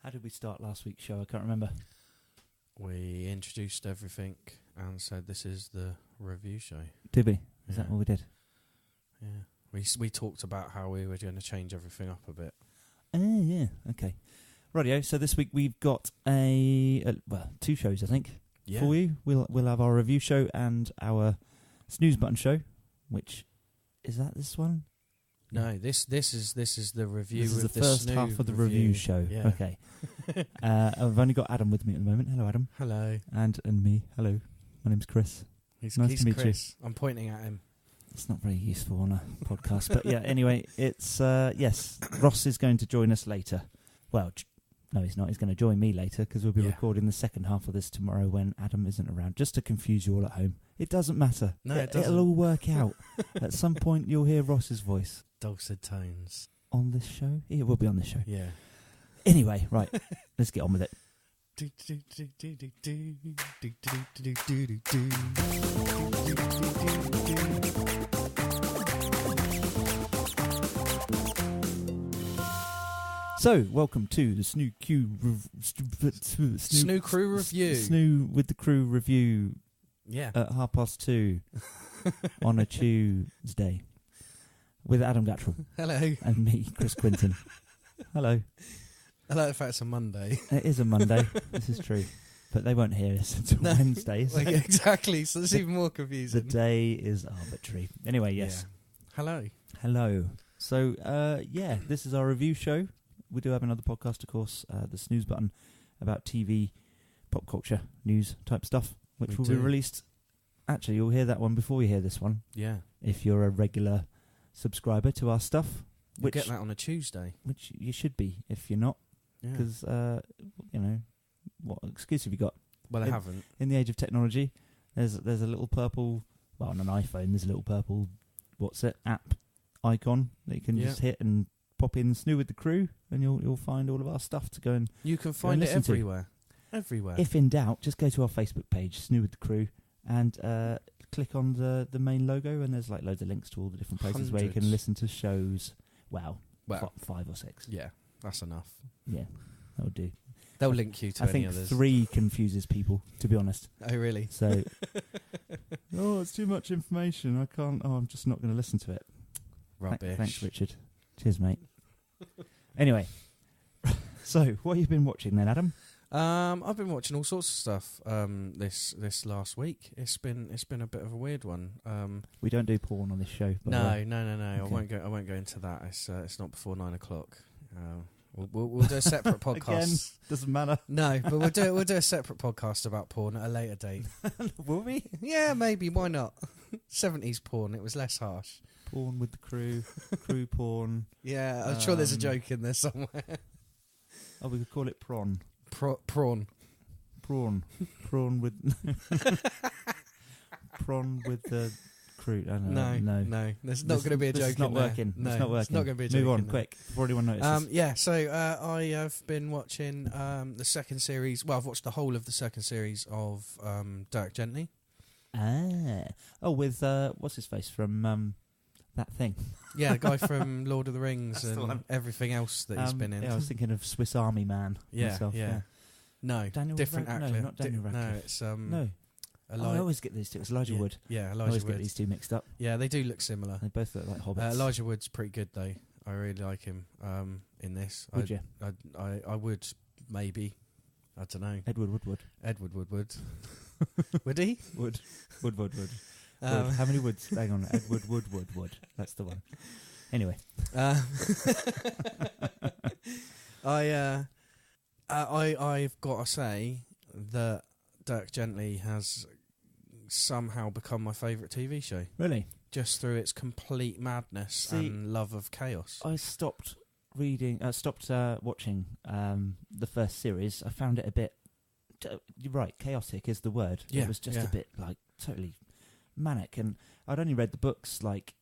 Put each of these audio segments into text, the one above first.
How did we start last week's show? I can't remember. We introduced everything and said this is the review show. Did we? Is that what we did? Yeah. We talked about how we were going to change everything up a bit. Yeah. Okay. Rightio. So this week we've got two shows, I think, for you. We'll have our review show and our snooze button show. Which is that this one? No, this is the review. This is with the first half of the review show. Yeah. Okay. I've only got Adam with me at the moment. Hello, Adam. Hello. And me. Hello. My name's Chris. He's nice to meet Chris. I'm pointing at him. It's not very useful on a podcast, but yeah. Anyway, it's yes. Ross is going to join us later. Well, no, he's not. He's going to join me later because we'll be recording the second half of this tomorrow when Adam isn't around. Just to confuse you all at home. It doesn't matter. No, it doesn't. It'll all work out. At some point, you'll hear Ross's voice. Dulcet tones. On this show? It will be on this show. Yeah. Anyway, right. Let's get on with it. So, welcome to the Snoo Crew review. Snoo with the Crew review. Yeah. At 2:30 on a Tuesday with Adam Gattrell. Hello. And me, Chris Quinton. Hello. I like the fact it's a Monday. It is a Monday. This is true. But they won't hear us until Wednesdays. Well, yeah, exactly. So it's even more confusing. The day is arbitrary. Anyway, yes. Yeah. Hello. So, this is our review show. We do have another podcast, of course, the Snooze Button, about TV, pop culture, news type stuff, which will be released. Actually, you'll hear that one before you hear this one. Yeah. If you're a regular subscriber to our stuff. You'll get that on a Tuesday. Which you should be if you're not. Because, what excuse have you got? Well, I haven't. In the age of technology, there's a little purple, well, on an iPhone, there's a little purple, app icon that you can just hit and pop in Snoo with the Crew, and you'll find all of our stuff to go and you can find it everywhere. Everywhere. If in doubt, just go to our Facebook page, Snoo with the Crew, and click on the main logo, and there's like loads of links to all the different places where you can listen to shows. Well, 5 or 6. Yeah, that's enough. Yeah, that would do. They'll link you to any others. I think 3 confuses people, to be honest. Oh, really? So, it's too much information. I can't. I'm just not going to listen to it. Rubbish. Thanks, Richard. Cheers, mate. Anyway, so what have you been watching then, Adam? I've been watching all sorts of stuff this last week. It's been a bit of a weird one. We don't do porn on this show. No. Okay. I won't go into that. It's not before 9 o'clock. We'll do a separate podcast. Again, doesn't matter. No, but we'll do a separate podcast about porn at a later date. Will we? Yeah, maybe. Why not? 70s porn. It was less harsh. Porn with the crew porn. Yeah, I'm sure there's a joke in there somewhere. Oh, we could call it prawn. Prawn with prawn with the crew. No. There's not going to be a joke. It's not working. No, it's not working. It's not going to be a joke. Move on, quick, before anyone notices. So I have been watching the second series. Well, I've watched the whole of the second series of Dirk Gently. With what's his face from that thing? Yeah, the guy from Lord of the Rings and everything else that he's been in. Yeah, I was thinking of Swiss Army Man. Myself, yeah. No, different actor. No, not Daniel Radcliffe. No, it's no. I always get these two. It's Elijah Wood. Yeah, Elijah Wood. I always get these two mixed up. Yeah, they do look similar. They both look like hobbits. Elijah Wood's pretty good though. I really like him in this. Would you? I would maybe. I don't know. Edward Woodward. Would he? Wood. How many woods? Hang on. Edward Wood. That's the one. Anyway. I've got to say that Dirk Gently has somehow become my favourite TV show. Really? Just through its complete madness and love of chaos. I stopped watching the first series. I found it a bit... You're right, chaotic is the word. Yeah, it was just a bit, totally manic. And I'd only read the books, 1.5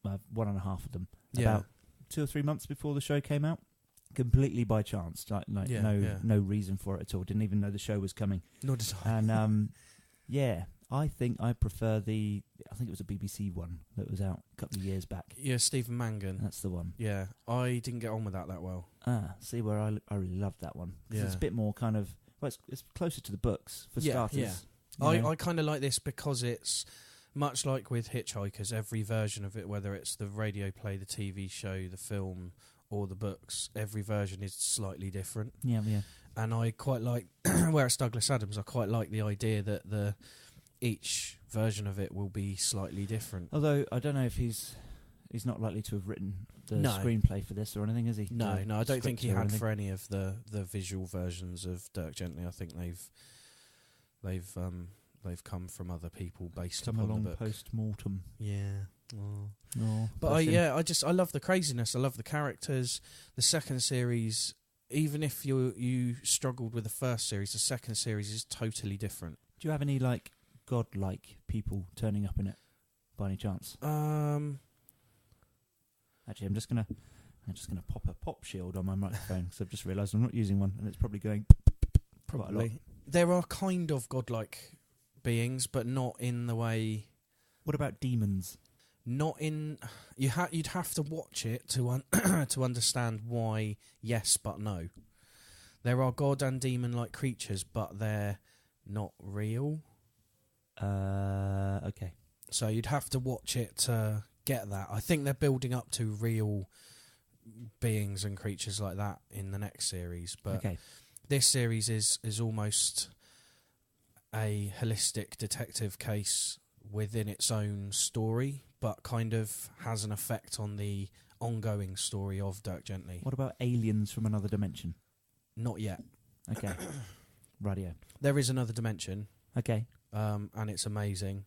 of them, about 2 or 3 months before the show came out. Completely by chance, no reason for it at all. Didn't even know the show was coming. Nor did I. And I think I prefer I think it was a BBC one that was out a couple of years back. Yeah, Stephen Mangan. That's the one. Yeah, I didn't get on with that well. See where I really loved that one. Yeah. It's a bit more kind of... Well, it's closer to the books, for starters. Yeah. I kind of like this because it's much like with Hitchhikers, every version of it, whether it's the radio play, the TV show, the film, or the books, every version is slightly different. Yeah. And I quite like, where it's Douglas Adams, I quite like the idea that each version of it will be slightly different. Although, I don't know if he's not likely to have written the screenplay for this or anything, is he? No, I don't think he had for any of the visual versions of Dirk Gently. I think they've come from other people based upon the book. Post-mortem. Yeah. But I love the craziness. I love the characters. The second series, even if you struggled with the first series, the second series is totally different. Do you have any godlike people turning up in it by any chance? Actually, I'm just gonna pop a pop shield on my microphone because I've just realised I'm not using one, and it's probably going quite a lot. There are kind of godlike beings, but not in the way. What about demons? Not in. You'd have to watch it to to understand why. Yes, but no. There are god and demon-like creatures, but they're not real. Okay. So you'd have to watch it to get that. I think they're building up to real beings and creatures like that in the next series, but this series is almost a holistic detective case within its own story, but kind of has an effect on the ongoing story of Dirk Gently. What about aliens from another dimension? Not yet. Okay. Radio. There is another dimension. Okay. And it's amazing,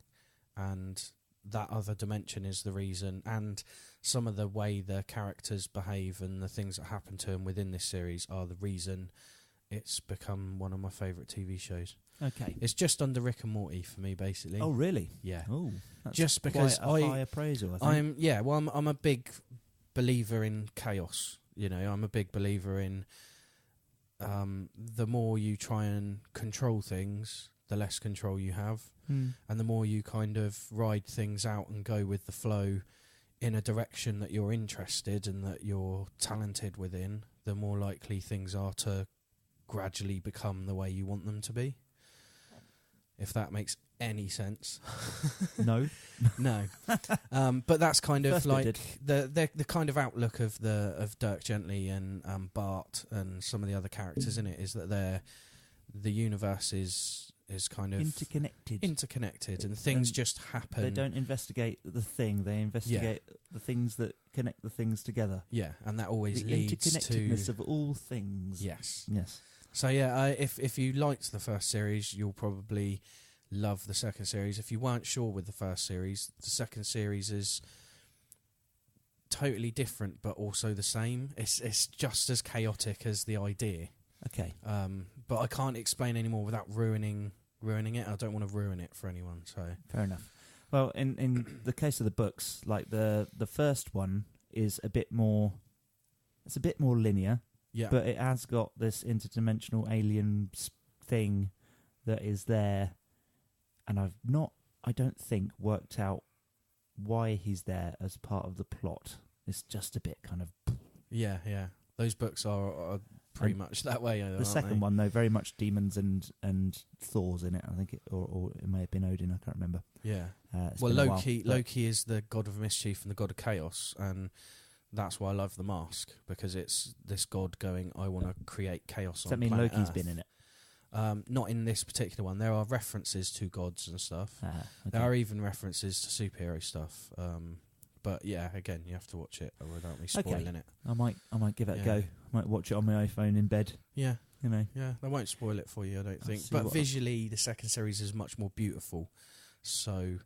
and that other dimension is the reason, and some of the way the characters behave and the things that happen to them within this series are the reason it's become one of my favourite TV shows. Okay. It's just under Rick and Morty for me, basically. Oh, really? Yeah. Oh, that's just because quite a high appraisal, I think. I'm a big believer in chaos. I'm a big believer in the more you try and control things, the less control you have. And the more you kind of ride things out and go with the flow in a direction that you're interested and that you're talented within, the more likely things are to gradually become the way you want them to be. If that makes any sense. No. No. But that's kind of First like the kind of outlook of Dirk Gently and Bart and some of the other characters in it is that the universe is kind of interconnected, and things just happen. They don't investigate the thing; they investigate the things that connect the things together. Yeah, and that always the leads to interconnectedness of all things. Yes. So if you liked the first series, you'll probably love the second series. If you weren't sure with the first series, the second series is totally different, but also the same. It's just as chaotic as the idea. Okay. But I can't explain any more without ruining it. I don't want to ruin it for anyone. So fair enough. Well, in the case of the books, like the first one is a bit more. It's a bit more linear. Yeah. But it has got this interdimensional alien thing that is there, and I don't think, worked out why he's there as part of the plot. It's just a bit kind of. Yeah. Those books are pretty much that way. The second one, though, very much demons and Thor's in it. I think, or it may have been Odin. I can't remember. Yeah. Well, Loki is the god of mischief and the god of chaos, and that's why I love The Mask, because it's this god going, I want to create chaos on planet Earth. Does that mean Loki's been in it? Not in this particular one. There are references to gods and stuff. Okay. There are even references to superhero stuff. But yeah, again, you have to watch it without me spoiling it. I might give it a go. I might watch it on my iPhone in bed. Yeah. Yeah, they won't spoil it for you, I don't think. But visually, the second series is much more beautiful. So,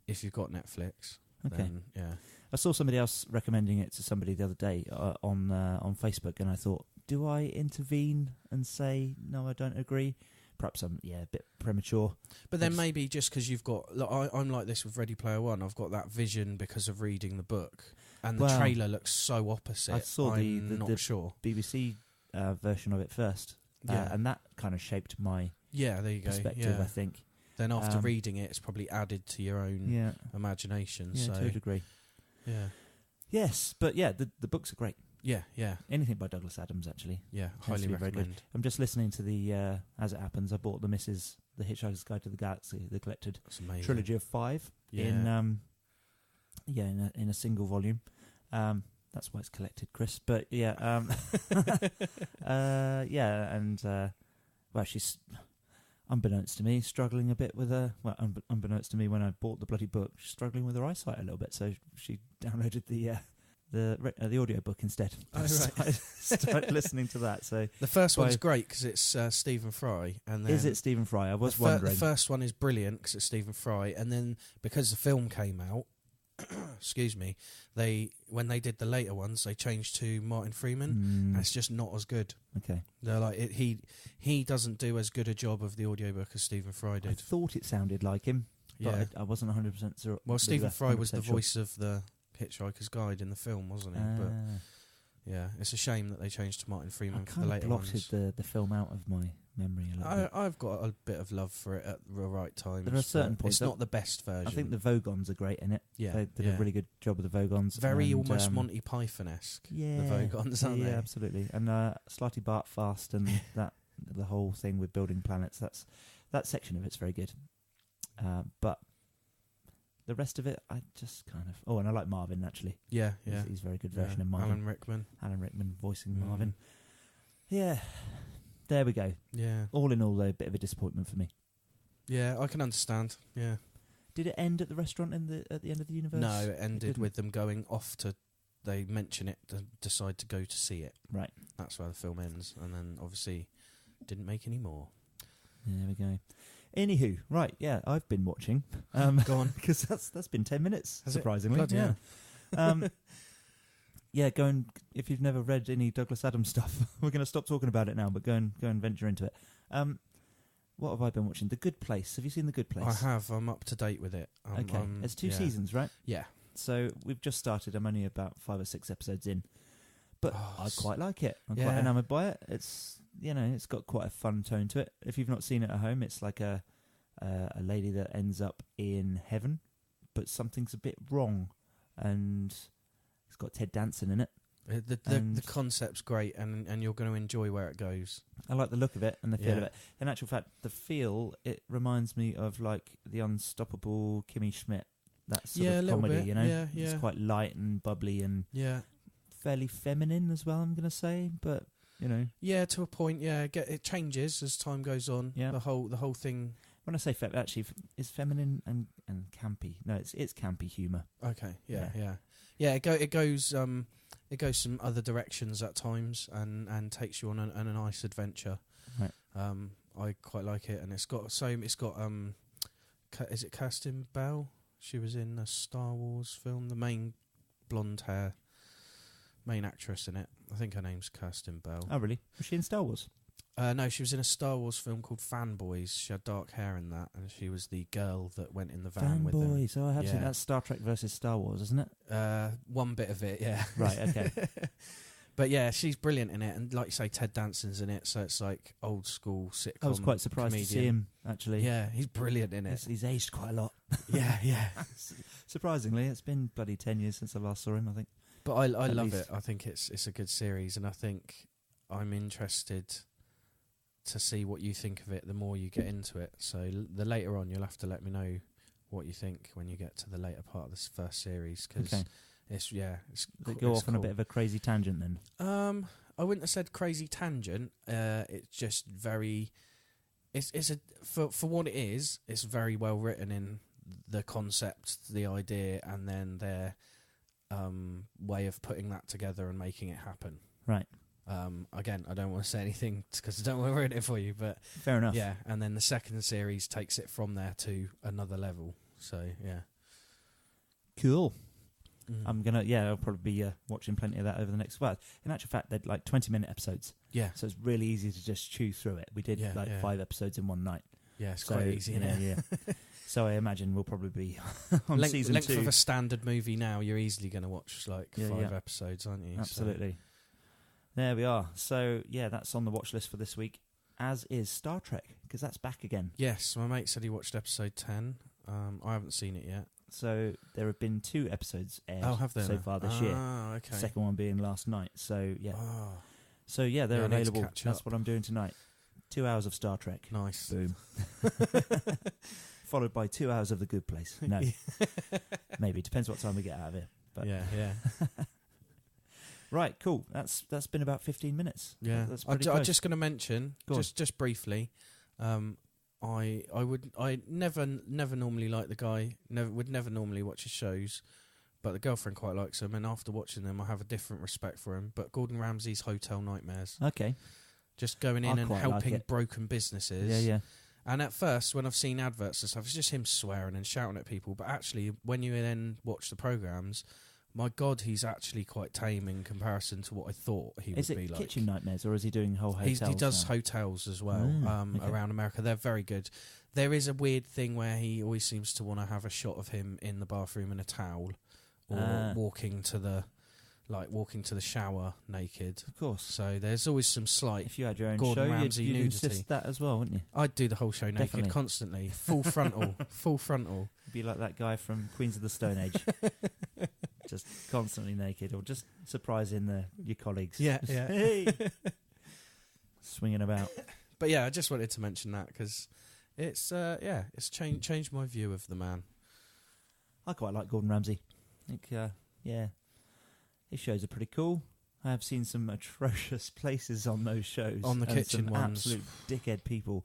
if you've got Netflix, then yeah. I saw somebody else recommending it to somebody the other day on Facebook, and I thought, do I intervene and say no? I don't agree. Perhaps I'm a bit premature. But then maybe just because you've got, I'm like this with Ready Player One. I've got that vision because of reading the book, and the trailer looks so opposite. I saw the sure BBC version of it first, and that kind of shaped my there you go perspective. I think. Then after reading it, it's probably added to your own imagination. Yeah, so. to a degree. Yeah. Yes, but the books are great. Yeah, yeah. Anything by Douglas Adams, actually. Yeah, Tends highly to be very recommend. good. I'm just listening to the, as it happens, I bought the Hitchhiker's Guide to the Galaxy, the collected It's amazing. trilogy of 5 Yeah. in a single volume. That's why it's collected, Chris. But yeah, well, she's, unbeknownst to me, struggling a bit with unbeknownst to me when I bought the bloody book, she's struggling with her eyesight a little bit. So she downloaded the audiobook instead. Oh, right. started listening to that. So the first one's great because it's Stephen Fry. And then is it Stephen Fry? I was wondering. The first one is brilliant because it's Stephen Fry, and then because the film came out, excuse me, when they did the later ones, they changed to Martin Freeman, and it's just not as good. Okay, they're like he doesn't do as good a job of the audiobook as Stephen Fry did. I thought it sounded like him, but yeah. I wasn't 100% sure. Well, Stephen Fry was the voice of the Hitchhiker's Guide in the film, wasn't he? But yeah, it's a shame that they changed to Martin Freeman for the later ones. I blotted the film out of my memory a little bit. I've got a bit of love for it at the right times. There are certain points. It's not the best version. I think the Vogons are great in it. Yeah, they did a really good job with the Vogons. Very almost Monty Python-esque. Yeah, the Vogons, aren't they? Yeah, absolutely. And slightly Bartfast and the whole thing with building planets. That section of it's very good. But the rest of it, I just kind of... Oh, and I like Marvin, actually. Yeah, yeah. He's a very good version of Marvin. Alan Rickman voicing Marvin. Yeah. There we go. Yeah. All in all, though, a bit of a disappointment for me. Yeah, I can understand. Yeah. Did it end at the restaurant at the end of the universe? No, it ended with them going off to... They mention it to decide to go to see it. Right. That's where the film ends. And then, obviously, didn't make any more. There we go. Anywho, right, yeah, I've been watching. Go on. Because that's been 10 minutes, Has surprisingly. Bloody yeah. Yeah, go and, if you've never read any Douglas Adams stuff, we're going to stop talking about it now, but go and venture into it. What have I been watching? The Good Place. Have you seen The Good Place? I have. I'm up to date with it. Okay. It's 2 seasons, right? Yeah. So we've just started. I'm only about 5 or 6 episodes in. But I quite like it. I'm quite Yeah. enamoured by it. It's, it's got quite a fun tone to it. If you've not seen it at home, it's like a lady that ends up in heaven, but something's a bit wrong. And it's got Ted Danson in it. The concept's great, and you're going to enjoy where it goes. I like the look of it and the feel of it. In actual fact, the feel, it reminds me of like the Unstoppable Kimmy Schmidt. That sort of comedy, bit. Yeah. Yeah. It's quite light and bubbly and fairly feminine as well, I'm going to say, but, Yeah, to a point, yeah. It changes as time goes on. Yeah. The whole thing... When I say actually, it's feminine and campy. No, it's campy humour. Okay, yeah. It goes some other directions at times and takes you on a nice adventure. Right. I quite like it, and it's got is it Kirsten Bell? She was in a Star Wars film, the main blonde hair main actress in it. I think her name's Kirsten Bell. Oh, really? Was she in Star Wars? No, she was in a Star Wars film called Fanboys. She had dark hair in that, and she was the girl that went in the van with them. Fanboys. Oh, I have seen that. Star Trek versus Star Wars, isn't it? One bit of it, yeah. Right, okay. But yeah, she's brilliant in it, and like you say, Ted Danson's in it, so it's like old school sitcom. I was quite surprised to see him, actually. Yeah, he's brilliant in it. He's aged quite a lot. Yeah. Surprisingly, it's been bloody 10 years since I last saw him, I think. But I love it. I think it's a good series, and I think I'm interested to see what you think of it the more you get into it. So the later on, you'll have to let me know what you think when you get to the later part of this first series, because it's go off on a bit of a crazy tangent then. I wouldn't have said crazy tangent. It's just very. It's for what it is. It's very well written in the concept, the idea, and then their way of putting that together and making it happen. Right. Again, I don't want to say anything because I don't want to ruin it for you, but fair enough. Yeah, and then the second series takes it from there to another level. So yeah, cool. I'll probably be watching plenty of that over the next. Well, in actual fact, they're like 20-minute episodes. Yeah. So it's really easy to just chew through it. We did 5 episodes in one night. Yeah, it's quite easy. Yeah. So I imagine we'll probably be on season 2. Length of a standard movie now, you're easily going to watch like 5 episodes, aren't you? Absolutely. So. There we are. So, that's on the watch list for this week, as is Star Trek, because that's back again. Yes, my mate said he watched episode 10. I haven't seen it yet. So there have been 2 episodes aired have there so now? far this year. Okay. The second one being last night. So yeah. Oh, So yeah, they're I need to available. catch That's up. what I'm doing tonight. 2 hours of Star Trek. nice. Boom. Followed by 2 hours of The Good Place. No. Maybe. Depends what time we get out of here. But Yeah. right, cool. That's been about 15 minutes. Yeah. That's I'm pretty close. just going to mention, just briefly, I never normally like the guy, would never normally watch his shows, but the girlfriend quite likes him, and after watching them I have a different respect for him. But Gordon Ramsay's Hotel Nightmares. Okay. Just going in I and quite helping like it. broken businesses. Yeah. And at first, when I've seen adverts and stuff, it's just him swearing and shouting at people. But actually, when you then watch the programmes, my God, he's actually quite tame in comparison to what I thought he would be like. Is it Kitchen Nightmares, or is he doing whole hotels? He does now? hotels as well around America. They're very good. There is a weird thing where he always seems to want to have a shot of him in the bathroom in a towel, or walking to the shower naked. Of course. So there's always some slight. If you had your own Gordon show, Ramsay you'd nudity. insist that as well, wouldn't you? I'd do the whole show naked Definitely. constantly, full frontal, full frontal. Be like that guy from Queens of the Stone Age, just constantly naked, or just surprising your colleagues. Yeah, Just, yeah. Hey! Swinging about. But yeah, I just wanted to mention that because it's changed my view of the man. I quite like Gordon Ramsay. I think, his shows are pretty cool. I have seen some atrocious places on those shows. On the and kitchen some ones. absolute dickhead people.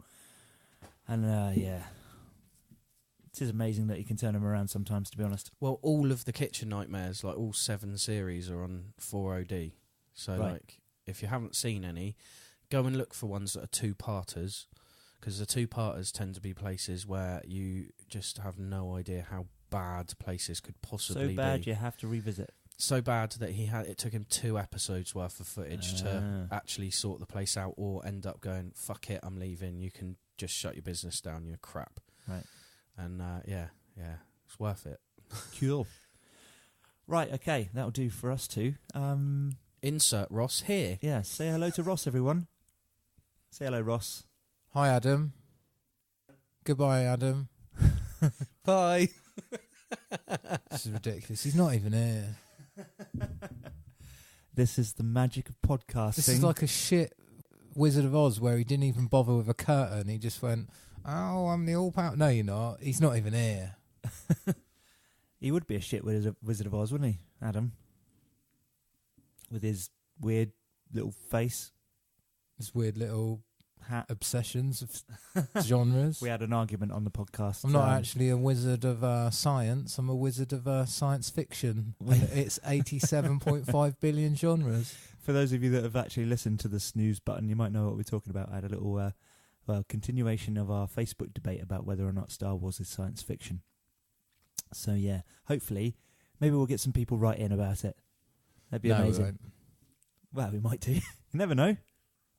And it is amazing that you can turn them around sometimes, to be honest. Well, all of the Kitchen Nightmares, like all 7 series, are on 4OD. So, like, if you haven't seen any, go and look for ones that are 2-parters, because the 2-parters tend to be places where you just have no idea how bad places could possibly be. So bad you have to revisit. So bad that it took him 2 episodes worth of footage to actually sort the place out, or end up going, fuck it, I'm leaving, you can just shut your business down, you're crap. Right. And it's worth it. Cool. Right, okay, that'll do for us too. Insert Ross here. Yeah, say hello to Ross, everyone. Say hello, Ross. Hi, Adam. Goodbye, Adam. Bye. This is ridiculous. He's not even here. This is the magic of podcasting. This is like a shit Wizard of Oz where he didn't even bother with a curtain. He just went, oh, I'm the all-power... No, you're not. He's not even here. He would be a shit Wizard of Oz, wouldn't he, Adam? With his weird little face. His weird little hat. Obsessions of genres. We had an argument on the podcast. I'm not actually a wizard of science. I'm a wizard of science fiction. And it's 87.5 billion genres. For those of you that have actually listened to the snooze button, you might know what we're talking about. I had a little continuation of our Facebook debate about whether or not Star Wars is science fiction. So yeah, hopefully, maybe we'll get some people right in about it. That'd be amazing. We won't. Well, we might do. You never know.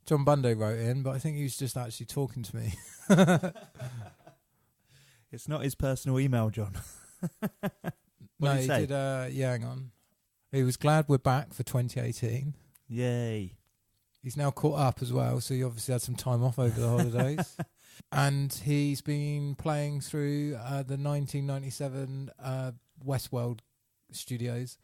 John Bundy wrote in, but I think he was just actually talking to me. It's not his personal email, John. No, did he he say? did. Hang on. He was glad we're back for 2018. Yay. He's now caught up as well, so he obviously had some time off over the holidays. And he's been playing through the 1997 Westworld Studios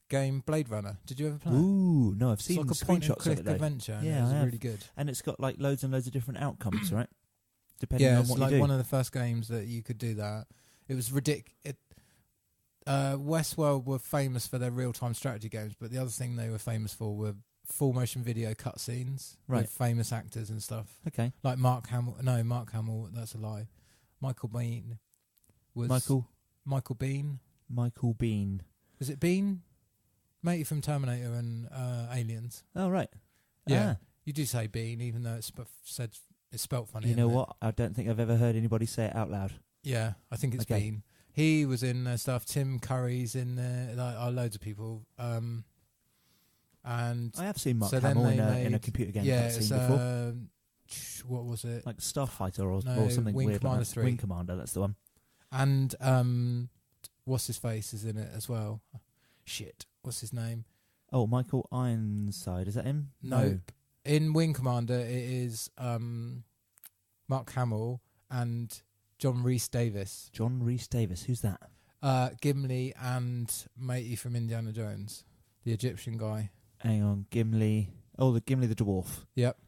game Blade Runner. Did you ever play it? Ooh, no, I've seen like a screenshots point-and-click of it, though. adventure. And Yeah, it was I have. really good. And it's got like loads and loads of different outcomes, right? Depending Yeah, on it's what like you do. one of the first games that you could do that. It was ridiculous. Westworld were famous for their real-time strategy games, but the other thing they were famous for were full-motion video cutscenes with famous actors and stuff. Okay. Like Mark Hamill. No, Mark Hamill, that's a lie. Michael Bean was... Michael Bean. Michael Bean. Was it Bean? Matey from Terminator and Aliens. Oh, right. Yeah. You do say Bean, even though it's spelt funny. You know isn't it? what? I don't think I've ever heard anybody say it out loud. Yeah, I think it's Bean. He was in stuff. Tim Curry's in there. Loads of people. And I have seen Mark so Hamill then in a computer game yeah, cutscene before. What was it? Like Starfighter or No, something Wing weird. Commander like that. 3. Wing Commander, that's the one. And what's his face is in it as well. Shit, what's his name? Oh, Michael Ironside, is that him? Nope. In Wing Commander, it is Mark Hamill and John Rhys Davis. John Rhys Davis, who's that? Gimli and matey from Indiana Jones, the Egyptian guy. Hang on, Gimli. Oh, the Gimli the dwarf. Yep.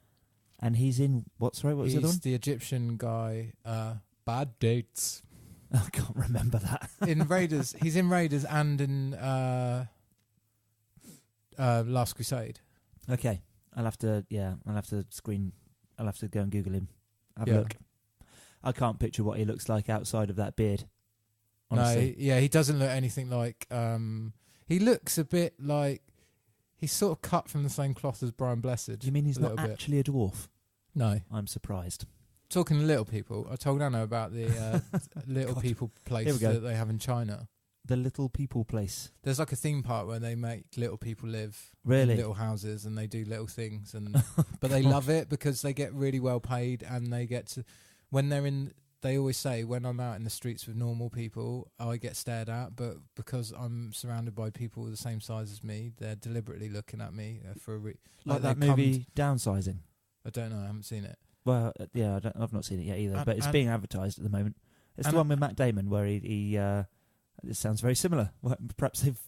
And he's in what was the other one? He's the Egyptian guy. Bad Dates. I can't remember that. In Raiders, he's in Raiders and in Last Crusade. Okay, I'll have to go and Google him. Have a Yeah. look. I can't picture what he looks like outside of that beard. Honestly. No, he doesn't look anything like. He looks a bit like he's sort of cut from the same cloth as Brian Blessed. You mean he's not bit. actually a dwarf? No. I'm surprised. Talking to little people, I told Anna about the little God. people Here we place go. that they have in China. The Little People Place. There's like a theme park where they make little people live Really? in little houses and they do little things, and but they love it because they get really well paid and they get to when they're in. They always say when I'm out in the streets with normal people, I get stared at, but because I'm surrounded by people the same size as me, they're deliberately looking at me for a Like that they movie Downsizing. I don't know. I haven't seen it. Well, yeah, I've not seen it yet either, but it's being advertised at the moment. It's the and one with Matt Damon where he it sounds very similar. Well, perhaps they've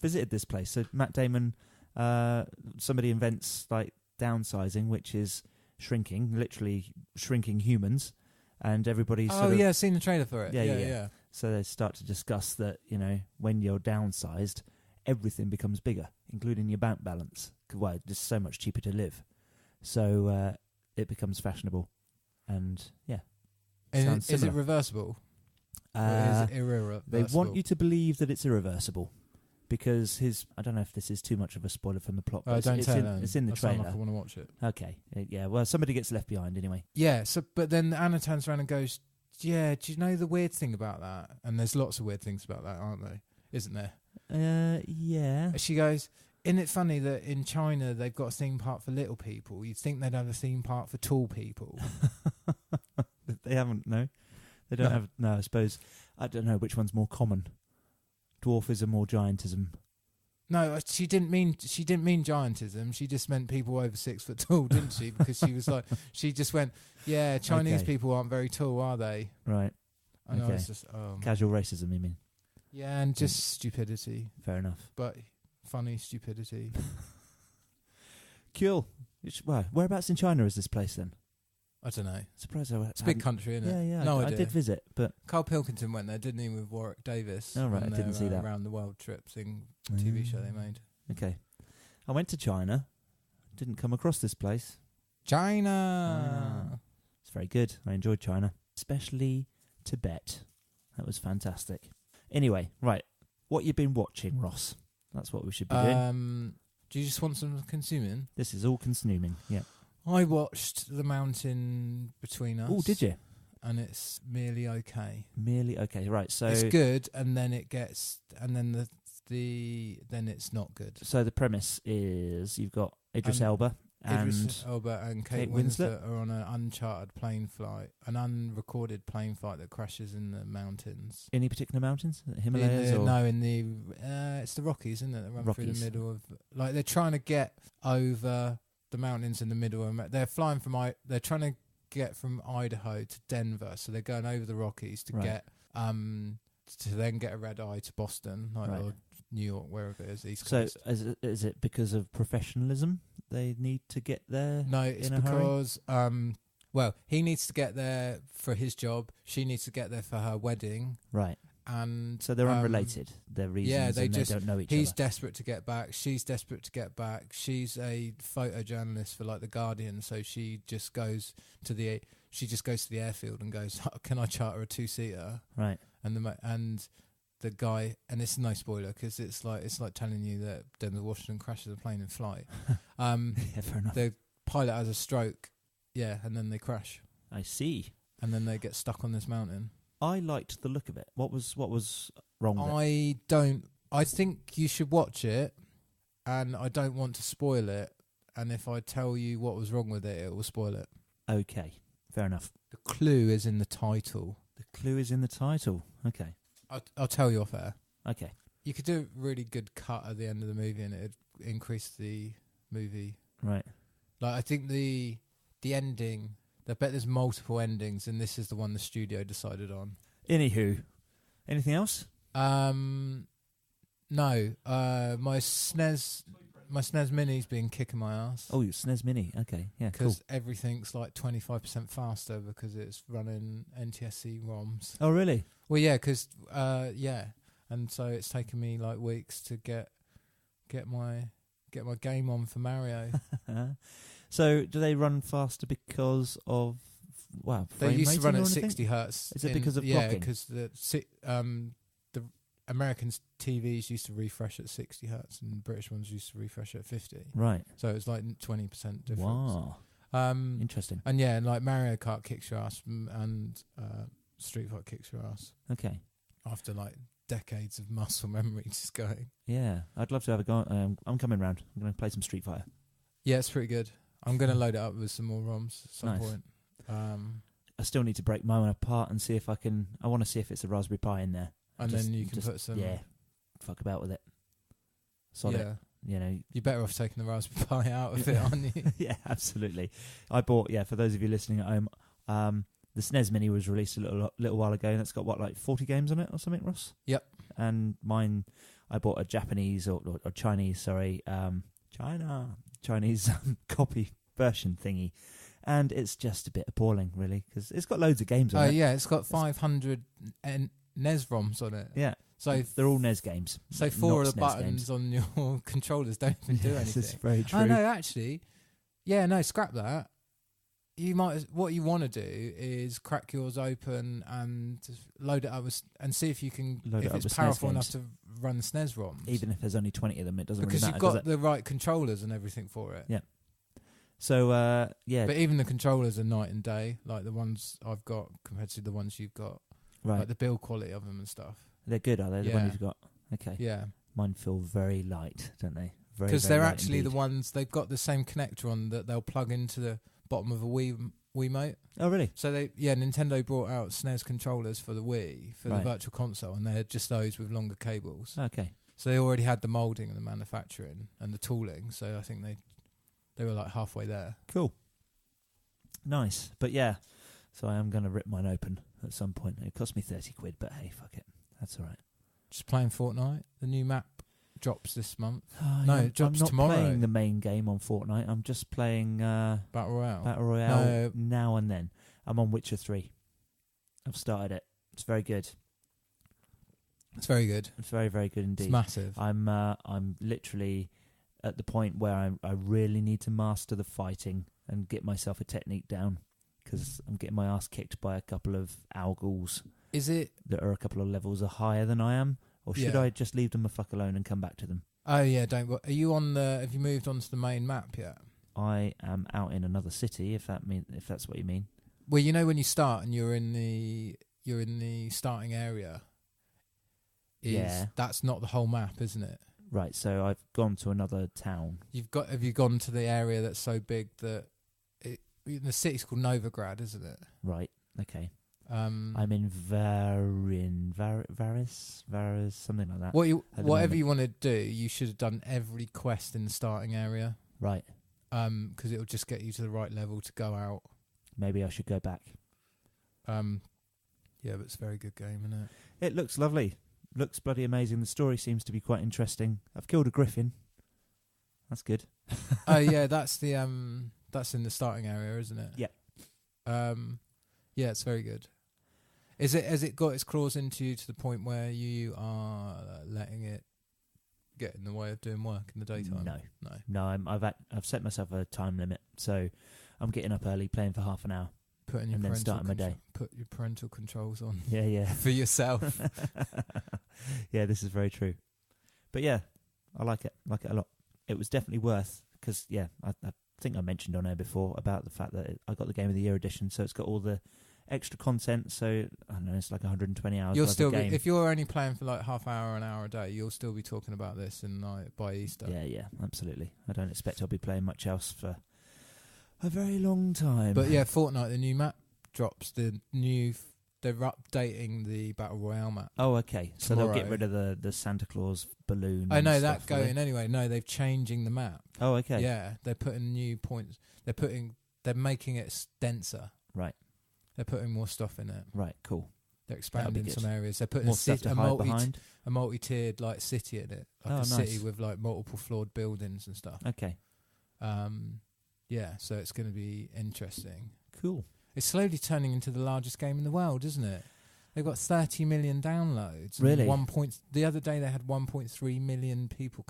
visited this place. So Matt Damon, somebody invents like downsizing, which is shrinking, literally shrinking humans, and everybody's Oh yeah, I've seen the trailer for it. Yeah. So they start to discuss that, when you're downsized, everything becomes bigger, including your bank balance. Well, it's just so much cheaper to live. So it becomes fashionable. And, yeah. And sounds is it similar. reversible? Or is it irreversible? They want you to believe that it's irreversible. Because I don't know if this is too much of a spoiler from the plot, but Don't tell it's in the I sound trailer. like I want to watch it. Okay. Yeah, well, somebody gets left behind anyway. Yeah, but then Anna turns around and goes, yeah, do you know the weird thing about that? And there's lots of weird things about that, aren't there? Isn't there? Yeah. She goes, isn't it funny that in China they've got a theme park for little people? You'd think they'd have a theme park for tall people. They haven't, no. They don't have, no, I suppose. I don't know which one's more common. Dwarfism or giantism. No, she didn't mean giantism. She just meant people over 6 foot tall, didn't she? Because she was like, she just went, yeah, Chinese people aren't very tall, are they? Right. And Okay. I was just, Casual racism, you mean? yeah, and just stupidity, Fair enough. but funny stupidity. Cool. Well, whereabouts in China is this place then? I don't know. Surprised It's a big country, isn't it? Yeah. No I idea. did visit, but Carl Pilkington went there, didn't he, with Warwick Davis? Oh, right, on I didn't see that. Around the World trip thing, TV show they made. Okay. I went to China. Didn't come across this place. China. It's very good. I enjoyed China, especially Tibet. That was fantastic. Anyway, right. What you been watching, Ross? That's what we should be doing. Do you just want some consuming? This is all consuming. Yeah. I watched The Mountain Between Us. Oh, did you? And it's merely okay. Merely okay. Right. So it's good, and then it gets, and then then it's not good. So the premise is you've got Idris Elba and Idris Elba and Kate Winslet are on an uncharted plane flight, an unrecorded plane flight that crashes in the mountains. Any particular mountains? Himalayas? It's the Rockies, isn't it? That run through Rockies. the middle of, like, they're trying to get over the mountains in the middle of, they're flying from, they're trying to get from Idaho to Denver, so they're going over the Rockies to get, to then get a red eye to Boston, or New York, wherever it is, East Coast. So is it because of professionalism they need to get there? No, it's because he needs to get there for his job. She needs to get there for her wedding. Right. And so they're unrelated. Their reasons, they don't know each other. He's desperate to get back. She's desperate to get back. She's a photojournalist for like The Guardian, so she just goes to the airfield and goes, "Can I charter a 2-seater?" Right. And the guy, and it's no spoiler because it's like telling you that Denzel Washington crashes a plane in flight. Yeah, fair enough. The pilot has a stroke, and then they crash. I see. And then they get stuck on this mountain. I liked the look of it. What was wrong with it? I think you should watch it, and I don't want to spoil it. And if I tell you what was wrong with it, it will spoil it. Okay, fair enough. The clue is in the title. The clue is in the title. Okay. I'll tell you off air. Okay. You could do a really good cut at the end of the movie, and it'd increase the movie. Right. Like, I think the ending, I bet there's multiple endings, and this is the one the studio decided on. Anywho, anything else? No. My SNES Mini's been kicking my ass. Oh, your SNES Mini. Okay, yeah, cool. Because everything's like 25% faster because it's running NTSC ROMs. Oh, really? Well, yeah, because and so it's taken me like weeks to get my game on for Mario. So, do they run faster because of they used to run at anything? 60 hertz. Is it because of yeah, blocking? because the American TVs used to refresh at 60 hertz and British ones used to refresh at 50. Right. So it's like 20% difference. Wow. Interesting. And yeah, like Mario Kart kicks your ass and Street Fighter kicks your ass. Okay. After like decades of muscle memory just going. Yeah, I'd love to have a go. I'm coming round. I'm going to play some Street Fighter. Yeah, it's pretty good. I'm going to load it up with some more ROMs at some point. I still need to break my one apart and see if I can. I want to see if it's a Raspberry Pi in there. And then you can put some. Yeah, fuck about with it. Solid. Yeah. You know, you're better off taking the Raspberry Pi out of it, aren't you? Yeah, absolutely. I bought. Yeah, for those of you listening at home, the SNES Mini was released a little while ago, and it's got like 40 games on it or something, Ross. Yep. And mine, I bought a Japanese or Chinese, Chinese copy version thingy, and it's just a bit appalling, really, because it's got loads of games on it. Oh yeah, it's got 500 NES ROMs on it. Yeah. So they're all NES games. So 4 of the buttons games on your controllers don't even do anything. This is very true. Oh no, actually, yeah, no, scrap that. What you want to do is crack yours open and load it up and see if you can if it's powerful enough to run the SNES ROMs. Even if there's only 20 of them, it doesn't really matter. Because you've got the right controllers and everything for it. Yeah. So yeah. But even the controllers are night and day, like the ones I've got compared to the ones you've got. Right. Like the build quality of them and stuff. They're good, are they? The ones you've got. Okay. Yeah. Mine feel very light, don't they? Because they're actually the ones they've got the same connector on that they'll plug into the bottom of a Wiimote. Oh, really? So Nintendo brought out SNES controllers for the Wii for the Virtual Console, and they had just those with longer cables. Okay. So they already had the moulding and the manufacturing and the tooling. So I think they were like halfway there. Cool. Nice, but yeah. So I am going to rip mine open at some point. It cost me £30, but hey, fuck it. That's all right. Just playing Fortnite. The new map drops this month. It drops tomorrow. I'm not playing the main main game on Fortnite. I'm just playing Battle Royale. Battle Royale now and then. I'm on Witcher 3. I've started it. It's very good. It's very good. It's very, very good indeed. It's massive. I'm literally at the point where I really need to master the fighting and get myself a technique down, because I'm getting my ass kicked by a couple of owls. Is it that are a couple of levels higher than I am, or should I just leave them the fuck alone and come back to them? Oh yeah, don't. Are you on the? Have you moved on to the main map yet? I am out in another city. If that's what you mean. Well, you know when you start and you're in the starting area. That's not the whole map, isn't it? Right. So I've gone to another town. Have you gone to the area that's so big that the city's called Novigrad, isn't it? Right. Okay. I'm in Varis, something like that. Whatever you want to do, you should have done every quest in the starting area. Right. Because it'll just get you to the right level to go out. Maybe I should go back. Yeah, but it's a very good game, isn't it? It looks lovely. Looks bloody amazing. The story seems to be quite interesting. I've killed a griffin. That's good. Oh yeah, that's that's in the starting area, isn't it? Yeah. Yeah, it's very good. Has it got its claws into you to the point where you are letting it get in the way of doing work in the daytime? No. I've set myself a time limit, so I'm getting up early, playing for half an hour, and then starting my day. Put your parental controls on. Yeah. For yourself. Yeah, this is very true. But yeah, I like it a lot. It was definitely worth, because I think I mentioned on air before about the fact that I got the Game of the Year edition, so it's got all the extra content. So I don't know, it's like 120 hours. You'll still be, if you're only playing for like half hour, an hour a day, you'll still be talking about this by Easter. Yeah, absolutely. I don't expect I'll be playing much else for a very long time. But yeah, Fortnite, the new map drops. They're updating the Battle Royale map. Oh, okay. So they'll get rid of the Santa Claus balloon. Oh no, that going anyway. No, they're changing the map. Oh, okay. Yeah, they're putting new points. They're making it denser. Right. They're putting more stuff in it. Right. Cool. They're expanding good. some areas. They're putting More stuff to hide behind. a multi-tiered like city in it, like city with like multiple floored buildings and stuff. Okay. Yeah, so it's going to be interesting. Cool. It's slowly turning into the largest game in the world, isn't it? They've got 30 million downloads. Really? The other day they had 1.3 million people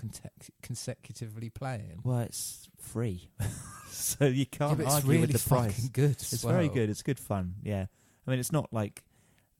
consecutively playing. Well, it's free, so you can't but it's argue really with the price. fucking good. It's very good. It's good fun. Yeah, I mean, it's not like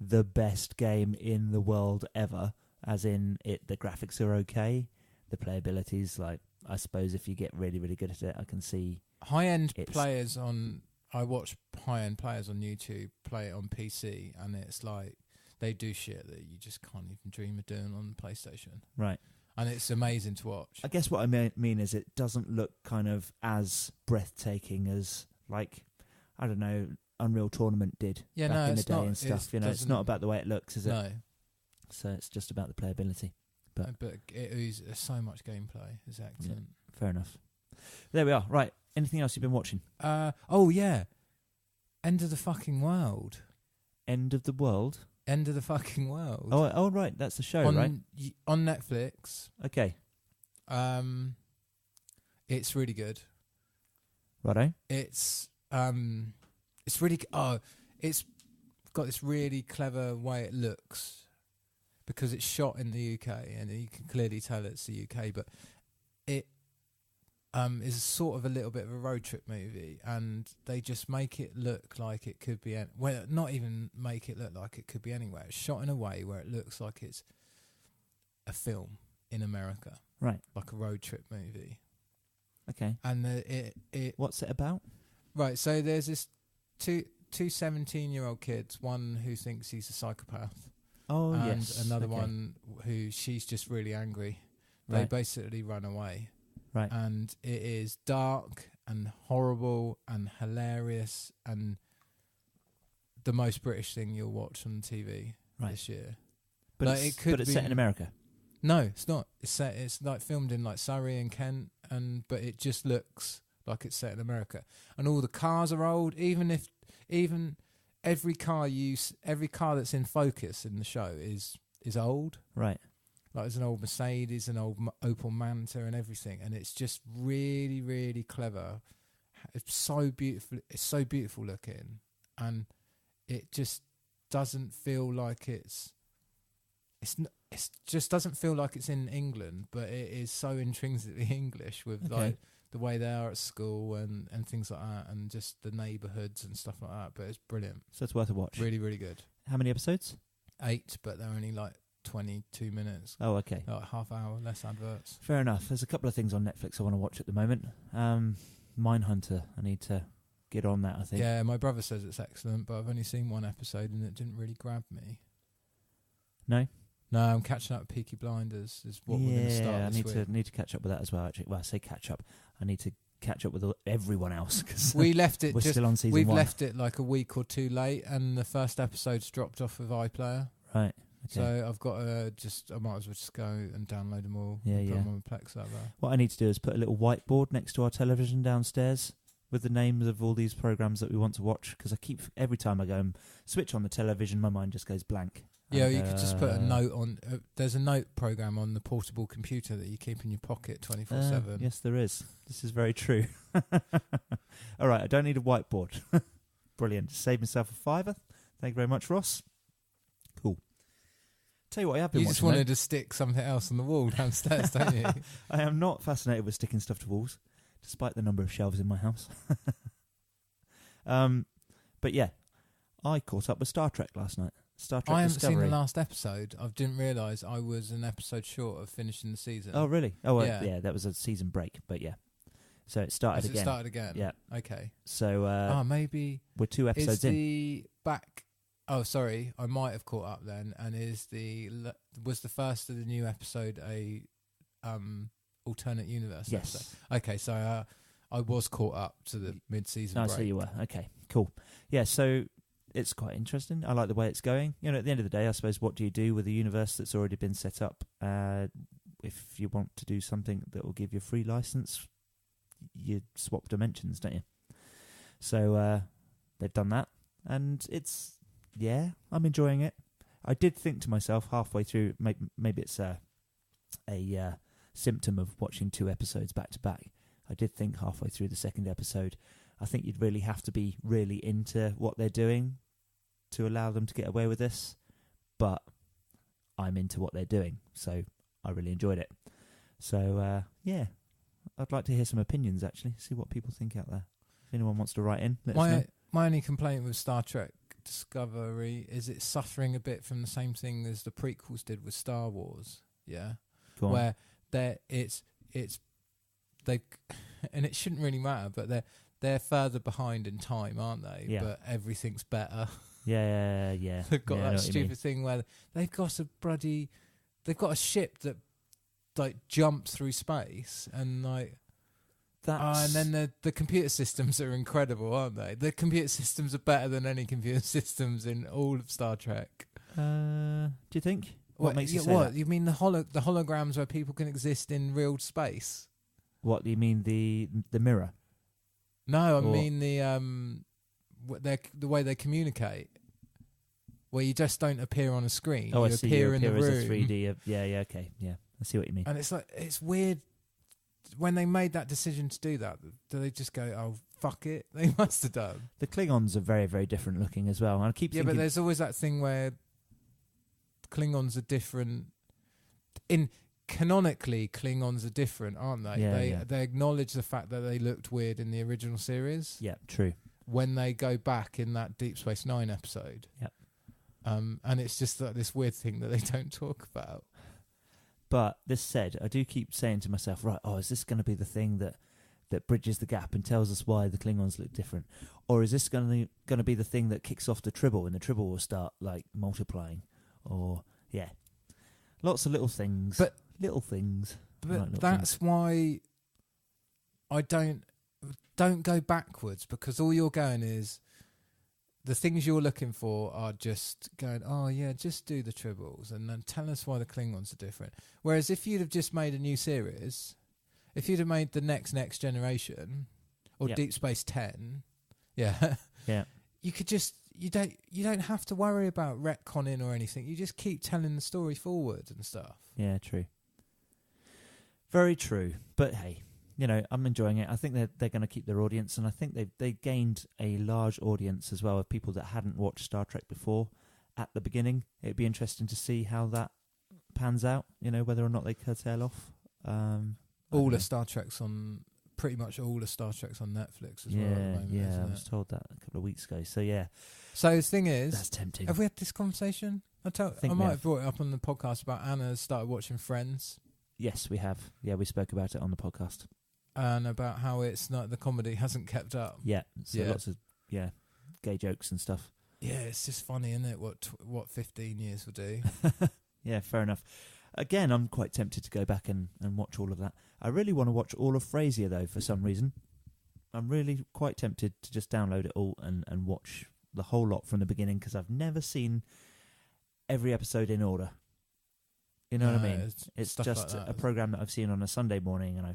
the best game in the world ever, as in it. The graphics are okay. The playability's like, I suppose if you get really, really good at it, I can see high-end players on. I watch high-end players on YouTube play it on PC, and it's like they do shit that you just can't even dream of doing on the PlayStation. Right. And it's amazing to watch. I guess what I mean is it doesn't look kind of as breathtaking as, like, I don't know, Unreal Tournament did back in the day and stuff. It's not about the way it looks, is it? No. So it's just about the playability. But there's so much gameplay. It's excellent. Yeah, fair enough. There we are. Right. Anything else you've been watching? Oh, yeah. End of the fucking world. End of the world? End of the fucking world. Oh, right. That's the show, right? On Netflix. Okay. It's really good. Righto. It's really... it's got this really clever way it looks because it's shot in the UK and you can clearly tell it's the UK, but it is sort of a little bit of a road trip movie, and they just make it look like it could be... not even make it look like it could be anywhere. It's shot in a way where it looks like it's a film in America. Right. Like a road trip movie. Okay. And what's it about? Right, so there's this two 17-year-old kids, one who thinks he's a psychopath. Oh, and yes. another one who she's just really angry. They basically run away. Right. And it is dark and horrible and hilarious and the most British thing you'll watch on TV this year. But like, it's set in America. No, it's not. It's like filmed in like Surrey and Kent, but it just looks like it's set in America. And all the cars are old. Even every car that's in focus in the show is old. Right. Like there's an old Mercedes, an old Opel Manta, and everything, and it's just really, really clever. It's so beautiful. It's so beautiful looking, and it just doesn't feel like it just doesn't feel like it's in England, but it is so intrinsically English with like the way they are at school and things like that, and just the neighbourhoods and stuff like that. But it's brilliant. So it's worth a watch. Really, really good. How many episodes? 8, but they're only like 22 minutes. Oh, okay. Like half hour, less adverts. Fair enough. There's a couple of things on Netflix I want to watch at the moment. Mindhunter. I need to get on that, I think. Yeah, my brother says it's excellent, but I've only seen one episode and it didn't really grab me. No? No, I'm catching up with Peaky Blinders is what we're going to start this week. I need to catch up with that as well, actually. Well, I say catch up. I need to catch up with everyone else because we left it. We're still on season 1. We've left it like a week or two late, and the first episode's dropped off of iPlayer. Right. Okay. So I've got to I might as well just go and download them all. Yeah, and put them on the Plex server. What I need to do is put a little whiteboard next to our television downstairs with the names of all these programs that we want to watch, because every time I go and switch on the television, my mind just goes blank. Yeah, you could just put a note on. There's a note program on the portable computer that you keep in your pocket 24/7. Yes, there is. This is very true. All right, I don't need a whiteboard. Brilliant. Save myself a £5. Thank you very much, Ross. Cool. Tell you what, I have been watching. You just wanted to stick something else on the wall downstairs, don't you? I am not fascinated with sticking stuff to walls, despite the number of shelves in my house. But yeah, I caught up with Star Trek last night. Star Trek I haven't Discovery. seen the last episode. I didn't realise I was an episode short of finishing the season. Oh, really? Oh, well, yeah. That was a season break, but yeah. So it started again. It started again? Yeah. Okay. So maybe... we're 2 episodes in. Is the back... Oh, sorry. I might have caught up then. And was the first of the new episode a alternate universe Yes. episode? Okay, so I was caught up to the mid-season break. So you were. Okay, cool. Yeah, so... It's quite interesting. I like the way it's going. You know, at the end of the day, I suppose, what do you do with a universe that's already been set up? If you want to do something that will give you a free license, you swap dimensions, don't you? So they've done that, and I'm enjoying it. I did think to myself halfway through, maybe it's a symptom of watching 2 episodes back to back. I did think halfway through the second episode, I think you'd really have to be really into what they're doing to allow them to get away with this. But I'm into what they're doing, so I really enjoyed it. So, yeah, I'd like to hear some opinions, actually, see what people think out there. If anyone wants to write in, let us know. My only complaint with Star Trek Discovery is it's suffering a bit from the same thing as the prequels did with Star Wars, yeah? Where it's they, and it shouldn't really matter, but they're further behind in time, aren't they? Yeah. But everything's better. Yeah. They've got that stupid thing where they've got a ship that like jumps through space and like and then the computer systems are incredible, aren't they? The computer systems are better than any computer systems in all of Star Trek. Do you think? What makes you say what? that? You mean the holograms where people can exist in real space? What do you mean the mirror? No, I mean the way they communicate, where you just don't appear on a screen. Oh, you I see. appear You in appear the as room. a 3D. Yeah, okay, yeah. I see what you mean. And it's like it's weird when they made that decision to do that. Do they just go, "Oh, fuck it"? They must have done. The Klingons are very, very different looking as well. And I keep thinking, but there's always that thing where Klingons are different. Canonically, Klingons are different, aren't they? Yeah, They acknowledge the fact that they looked weird in the original series. Yeah, true. When they go back in that Deep Space Nine episode. Yep. And it's just that this weird thing that they don't talk about. But this said, I do keep saying to myself, right, is this going to be the thing that bridges the gap and tells us why the Klingons look different? Or is this going to be the thing that kicks off the Tribble and the Tribble will start like multiplying? Or, yeah. Lots of little things. But that's why I don't go backwards, because all you're going is the things you're looking for are just going, oh yeah, just do the Tribbles and then tell us why the Klingons are different. Whereas if you'd have just made a new series, if you'd have made the next generation or Deep Space 10, yeah, you could just you don't have to worry about retconning or anything. You just keep telling the story forward and stuff. Yeah, true. Very true. But hey, I'm enjoying it. I think they're going to keep their audience, and I think they gained a large audience as well of people that hadn't watched Star Trek before at the beginning. It'd be interesting to see how that pans out, whether or not they curtail off. All the Star Treks on Netflix as well. At the moment, yeah, I was told that a couple of weeks ago. So yeah. So the thing is, that's tempting. Have we had this conversation? I might have brought it up on the podcast about Anna started watching Friends. Yes, we have. Yeah, we spoke about it on the podcast. And about how it's not, the comedy hasn't kept up. Yeah, so lots of gay jokes and stuff. Yeah, it's just funny, isn't it? What 15 years will do. Yeah, fair enough. Again, I'm quite tempted to go back and watch all of that. I really want to watch all of Frasier, though, for some reason. I'm really quite tempted to just download it all and watch the whole lot from the beginning, because I've never seen every episode in order. You know what I mean? It's just like a program that I've seen on a Sunday morning, and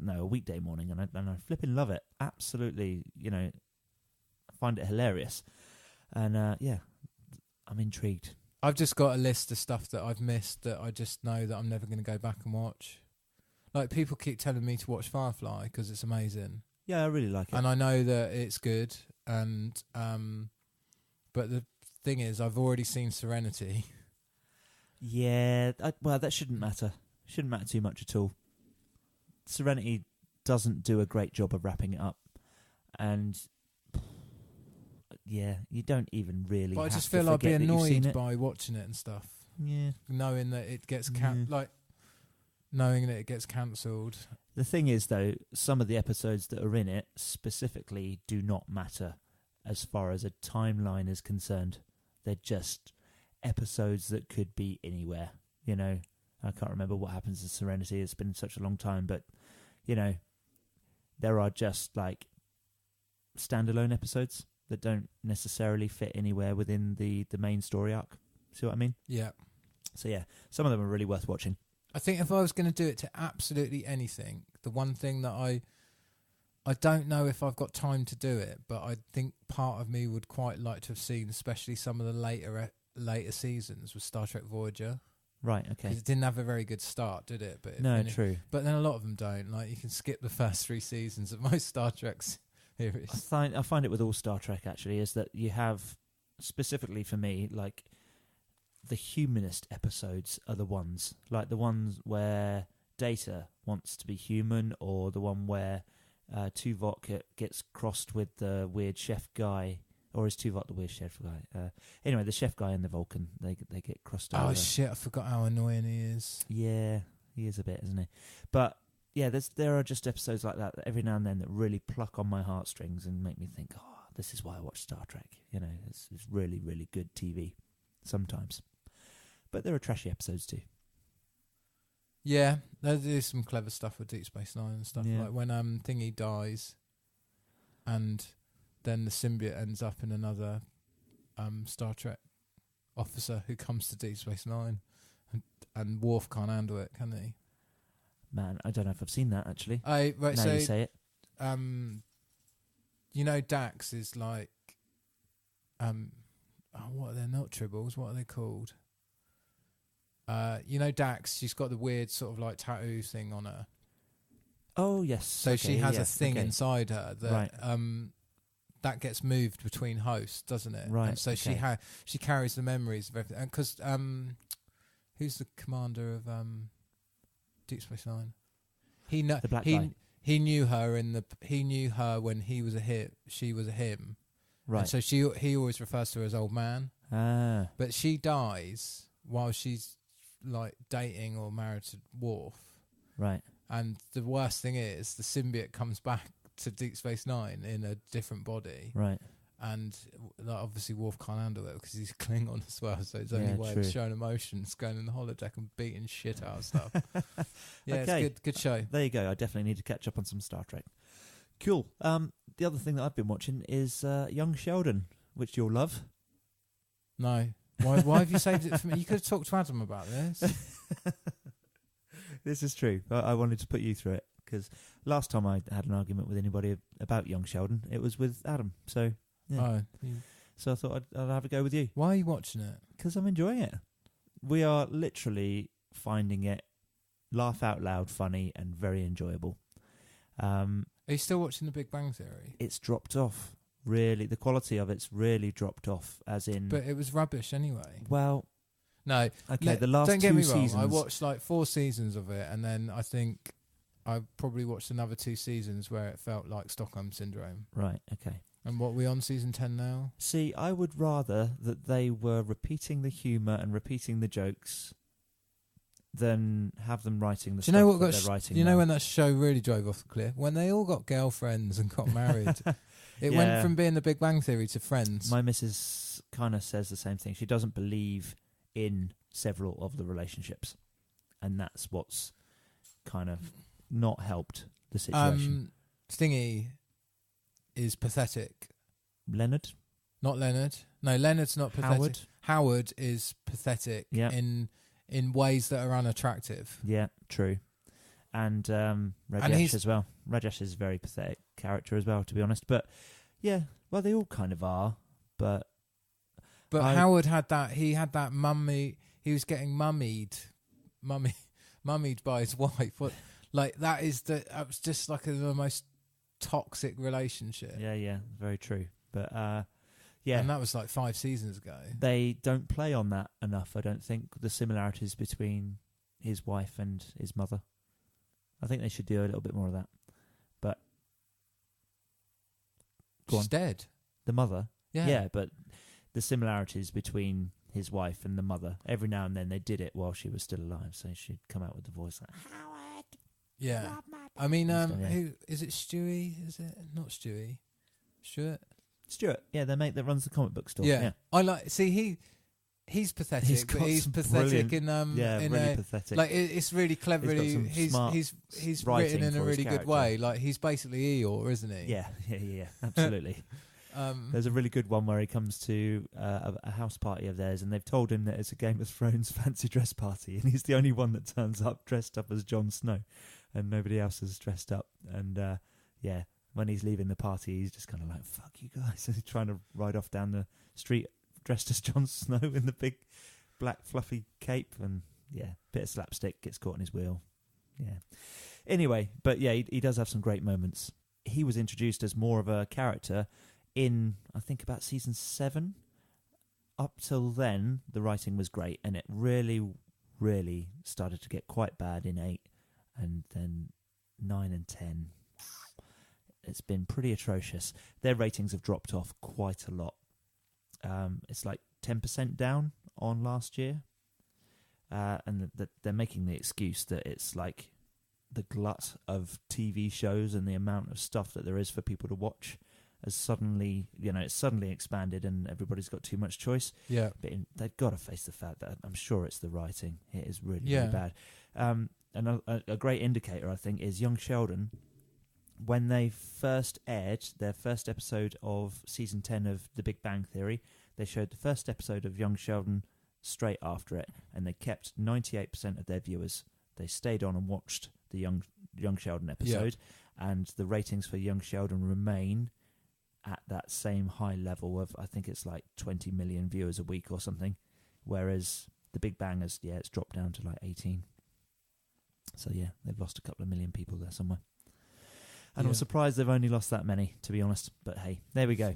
a weekday morning, and I flipping love it. Absolutely, I find it hilarious. And I'm intrigued. I've just got a list of stuff that I've missed that I just know that I'm never going to go back and watch. Like, people keep telling me to watch Firefly because it's amazing. Yeah, I really like it. And I know that it's good. And but the thing is, I've already seen Serenity. Yeah, that shouldn't matter. Shouldn't matter too much at all. Serenity doesn't do a great job of wrapping it up. And yeah, you don't even really. But I have just to feel I'd be forget that you've seen annoyed it. by watching it and stuff. Yeah, knowing that it gets knowing that it gets cancelled. The thing is, though, some of the episodes that are in it specifically do not matter as far as a timeline is concerned. They're just episodes that could be anywhere. I can't remember what happens to Serenity. It's been such a long time, but there are just like standalone episodes that don't necessarily fit anywhere within the main story arc. See what I mean? Yeah. So yeah, some of them are really worth watching. I think if I was going to do it to absolutely anything, the one thing that I don't know if I've got time to do it, but I think part of me would quite like to have seen, especially some of the later later seasons was Star Trek Voyager. Right, okay. 'Cause it didn't have a very good start, did it? But No, true. But then a lot of them don't. Like, you can skip the first 3 seasons of most Star Trek series. I find it with all Star Trek, actually, is that you have, specifically for me, like, the humanist episodes are the ones. Like, the ones where Data wants to be human, or the one where Tuvok gets crossed with the weird chef guy. Or is Tuvok the weird chef guy? Anyway, the chef guy and the Vulcan, they get crossed over. Oh, shit, I forgot how annoying he is. Yeah, he is a bit, isn't he? But, yeah, there are just episodes like that every now and then that really pluck on my heartstrings and make me think, oh, this is why I watch Star Trek. You know, it's really, really good TV sometimes. But there are trashy episodes too. Yeah, there's some clever stuff with Deep Space Nine and stuff. Yeah. Like when Thingy dies and then the symbiote ends up in another Star Trek officer who comes to Deep Space Nine, and Worf can't handle it, can he? Man, I don't know if I've seen that, actually. Right, Now so you say it. you know, Dax is like, what are they? Not tribbles. What are they called? You know, Dax. She's got the weird sort of like tattoo thing on her. Oh yes. So okay, she has yeah, a thing okay. inside her that Right. That gets moved between hosts, doesn't it? Right, And so okay. she carries the memories of everything. Because who's the commander of Deep Space Nine? The black guy. He knew her when he was a him. She was a him. Right. And so he always refers to her as old man. Ah. But she dies while she's like dating or married to Worf. Right. And the worst thing is the symbiote comes back to Deep Space Nine in a different body. Right. And like, obviously Worf can't handle it because he's Klingon as well. So his only Yeah, way true. of showing emotions going in the holodeck and beating shit out of stuff. Yeah, Okay. it's good show. There you go. I definitely need to catch up on some Star Trek. Cool. The other thing that I've been watching is Young Sheldon, which you'll love. No. Why have you saved it for me? You could have talked to Adam about this. This is true. I wanted to put you through it because last time I had an argument with anybody about Young Sheldon, it was with Adam. So, yeah. So I thought I'd have a go with you. Why are you watching it? Because I'm enjoying it. We are literally finding it laugh out loud funny and very enjoyable. Are you still watching The Big Bang Theory? It's dropped off. Really, the quality of it's really dropped off. As in, But it was rubbish anyway. well, No. okay. The last don't get two me wrong. seasons, I watched like 4 seasons of it, and then I think I probably watched another 2 seasons where it felt like Stockholm Syndrome. right. Okay. And what, we on season 10 now? See, I would rather that they were repeating the humour and repeating the jokes than have them writing the Do stuff you know what that got? they're writing. You know now. when that show really drove off the cliff? When they all got girlfriends and got married. It Yeah. went from being The Big Bang Theory to Friends. My missus kind of says the same thing. She doesn't believe in several of the relationships, and that's what's kind of not helped the situation. Stingy is pathetic. Leonard, Not Leonard. No, Leonard's not pathetic. Howard, Howard is pathetic Yeah. in ways that are unattractive. yeah, true, and Rajesh he's- as well. Rajesh is a very pathetic character as well, to be honest. But yeah, well, they all kind of are. But Howard had that. He had that mummy. He was getting mummied by his wife. What, like that is that was just like the most toxic relationship. yeah, very true. But yeah, And that was like 5 seasons ago. they don't play on that enough. I don't think the similarities between his wife and his mother. I think they should do a little bit more of that. But go She's on. dead. The mother, Yeah. but the similarities between his wife and the mother. Every now and then they did it while she was still alive, so she'd come out with the voice like Howard. Yeah. Rob my I mean, and stuff, yeah. who is it? Stewie? Is it not Stewie? Stuart. Stuart, yeah, the mate that runs the comic book store. Yeah. I like. See, he's pathetic. He's but got he's some pathetic brilliant- in really a, pathetic. like it's really cleverly. He's got some He's smart he's writing written in a for his really good character. way. Like he's basically Eeyore, isn't he? yeah, absolutely. There's a really good one where he comes to a house party of theirs, and they've told him that it's a Game of Thrones fancy dress party, and he's the only one that turns up dressed up as Jon Snow, and nobody else is dressed up. And yeah, when he's leaving the party, he's just kind of like, "Fuck you guys!" and he's trying to ride off down the street, dressed as Jon Snow in the big black fluffy cape, and bit of slapstick, gets caught in his wheel. Yeah. Anyway, but yeah, he does have some great moments. He was introduced as more of a character in, I think, about season 7. Up till then, the writing was great, and it really, really started to get quite bad in 8, and then 9 and 10. It's been pretty atrocious. Their ratings have dropped off quite a lot. It's like 10% down on last year. And they're making the excuse that it's like the glut of TV shows and the amount of stuff that there is for people to watch has suddenly, it's suddenly expanded and everybody's got too much choice. Yeah. But they've got to face the fact that I'm sure it's the writing. It is really, really bad. And a great indicator, I think, is Young Sheldon. When they first aired their first episode of season 10 of The Big Bang Theory, they showed the first episode of Young Sheldon straight after it, and they kept 98% of their viewers. They stayed on and watched the Young Sheldon episode, and the ratings for Young Sheldon remain at that same high level of, I think it's like 20 million viewers a week or something, whereas The Big Bang has, it's dropped down to like 18. So yeah, they've lost a couple of million people there somewhere. And I'm surprised they've only lost that many, to be honest. But hey, there we go.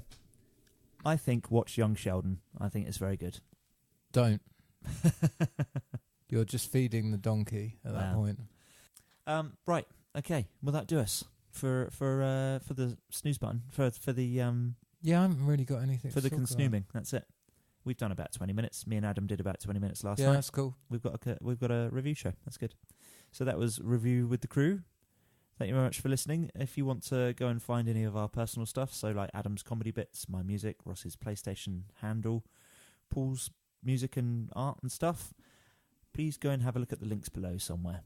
I think watch Young Sheldon. I think it's very good. Don't. You're just feeding the donkey at that point. Right. Okay. Will that do us for the snooze button for the Yeah, I haven't really got anything for the to talk about. consuming? That's it. We've done about 20 minutes. Me and Adam did about 20 minutes last night. Yeah, that's cool. We've got a review show. That's good. So that was Review with the Crew. Thank you very much for listening. If you want to go and find any of our personal stuff, so like Adam's comedy bits, my music, Ross's PlayStation handle, Paul's music and art and stuff, please go and have a look at the links below somewhere.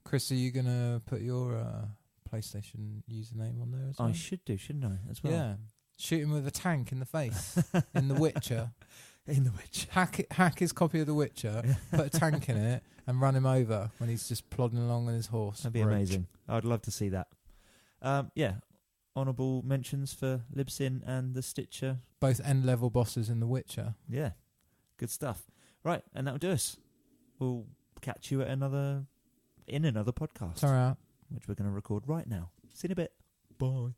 Chris, are you going to put your PlayStation username on there as well? I should do, shouldn't I, as well? Yeah. Shoot him with a tank in the face in The Witcher. In The Witcher. Hack his copy of The Witcher, put a tank in it, and run him over when he's just plodding along on his horse. That'd be amazing. I'd love to see that. Honourable mentions for Libsyn and the Sticher. Both end-level bosses in The Witcher. Yeah, good stuff. Right, and that'll do us. We'll catch you at another podcast. Ta-ra. Which we're going to record right now. See you in a bit. Bye.